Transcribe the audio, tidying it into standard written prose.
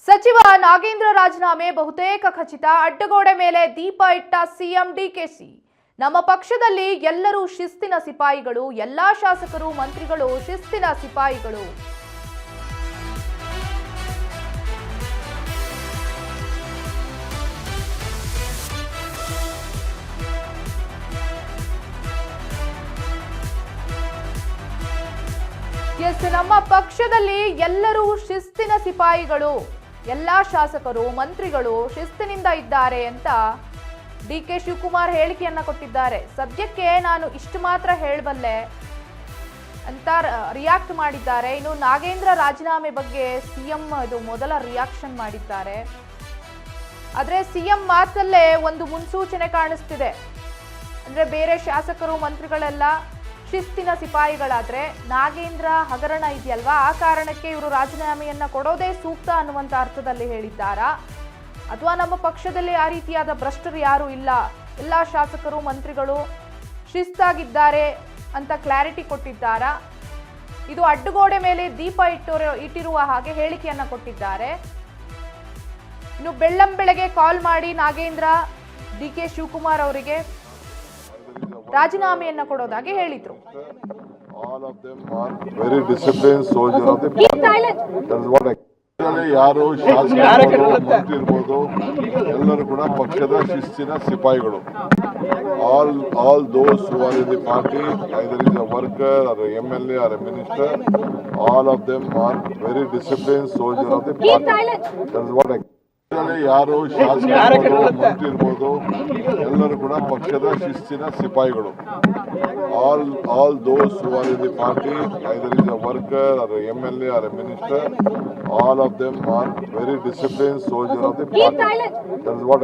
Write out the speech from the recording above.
ಸಚಿವ ನಾಗೇಂದ್ರ ರಾಜೀನಾಮೆ ಬಹುತೇಕ ಖಚಿತ. ಅಡ್ಡಗೋಡೆ ಮೇಲೆ ದೀಪ ಇಟ್ಟ ಸಿಎಂ ಡಿಕೆಶಿ. ನಮ್ಮ ಪಕ್ಷದಲ್ಲಿ ಎಲ್ಲರೂ ಶಿಸ್ತಿನ ಸಿಪಾಯಿಗಳು, ಎಲ್ಲಾ ಶಾಸಕರು ಮಂತ್ರಿಗಳು ಶಿಸ್ತಿನ ಸಿಪಾಯಿಗಳು. ನಮ್ಮ ಪಕ್ಷದಲ್ಲಿ ಎಲ್ಲರೂ ಶಿಸ್ತಿನ ಸಿಪಾಯಿಗಳು, ಎಲ್ಲಾ ಶಾಸಕರು ಮಂತ್ರಿಗಳು ಶಿಸ್ತಿನಿಂದ ಇದ್ದಾರೆ ಅಂತ ಡಿಕೆ ಶಿವಕುಮಾರ್ ಹೇಳಿಕೆಯನ್ನ ಕೊಟ್ಟಿದ್ದಾರೆ. ಸದ್ಯಕ್ಕೆ ನಾನು ಇಷ್ಟು ಮಾತ್ರ ಹೇಳಬಲ್ಲೆ ಅಂತ ರಿಯಾಕ್ಟ್ ಮಾಡಿದ್ದಾರೆ. ಇನ್ನು ನಾಗೇಂದ್ರ ರಾಜೀನಾಮೆ ಬಗ್ಗೆ ಸಿಎಂ ಇದು ಮೊದಲ ರಿಯಾಕ್ಷನ್ ಮಾಡಿದ್ದಾರೆ. ಆದ್ರೆ ಸಿಎಂ ಮಾತಲ್ಲೇ ಒಂದು ಮುನ್ಸೂಚನೆ ಕಾಣಿಸ್ತಿದೆ. ಅಂದ್ರೆ ಬೇರೆ ಶಾಸಕರು ಮಂತ್ರಿಗಳೆಲ್ಲ ಶಿಸ್ತಿನ ಸಿಪಾಯಿಗಳಾದ್ರೆ ನಾಗೇಂದ್ರ ಹಗರಣ ಇದೆಯಲ್ವಾ, ಆ ಕಾರಣಕ್ಕೆ ಇವರು ರಾಜೀನಾಮೆಯನ್ನ ಕೊಡೋದೇ ಸೂಕ್ತ ಅನ್ನುವಂತ ಅರ್ಥದಲ್ಲಿ ಹೇಳಿದ್ದಾರಾ, ಅಥವಾ ನಮ್ಮ ಪಕ್ಷದಲ್ಲಿ ಆ ರೀತಿಯಾದ ಭ್ರಷ್ಟರು ಯಾರು ಇಲ್ಲ, ಎಲ್ಲ ಶಾಸಕರು ಮಂತ್ರಿಗಳು ಶಿಸ್ತಾಗಿದ್ದಾರೆ ಅಂತ ಕ್ಲಾರಿಟಿ ಕೊಟ್ಟಿದ್ದಾರಾ? ಇದು ಅಡ್ಡಗೋಡೆ ಮೇಲೆ ದೀಪ ಇಟ್ಟಿರುವ ಹಾಗೆ ಹೇಳಿಕೆಯನ್ನ ಕೊಟ್ಟಿದ್ದಾರೆ. ಇನ್ನು ಬೆಳ್ಳಂಬೆಳಗ್ಗೆ ಕಾಲ್ ಮಾಡಿ ನಾಗೇಂದ್ರ ಡಿಕೆ ಶಿವಕುಮಾರ್ ಅವರಿಗೆ ರಾಜೀನಾಮೆಯನ್ನ ಕೊಡೋದಾಗಿ ಹೇಳಿದ್ರು. All of them are very disciplined soldiers of the party. That's what ಯಾರು ಶಾಸಕರು ಮಂತ್ರಿ ಇರ್ಬೋದು, ಎಲ್ಲರೂ ಕೂಡ ಪಕ್ಷದ ಶಿಸ್ತಿನ ಸಿಪಾಯಿಗಳು. All those who are in the party, either is a worker or a MLA or a minister, all of them are very disciplined soldiers of the party. That's what ಯಾರು ಶಾಸಕರು ಮಂತ್ರಿ ಇರ್ಬೋದು, ಎಲ್ಲರೂ ಕೂಡ ಪಕ್ಷದ ಶಿಸ್ತಿನ ಸಿಪಾಯಿಗಳು. All those who are in the party, either is a worker or a MLA or a minister, all of them are very disciplined soldiers of the party. That's what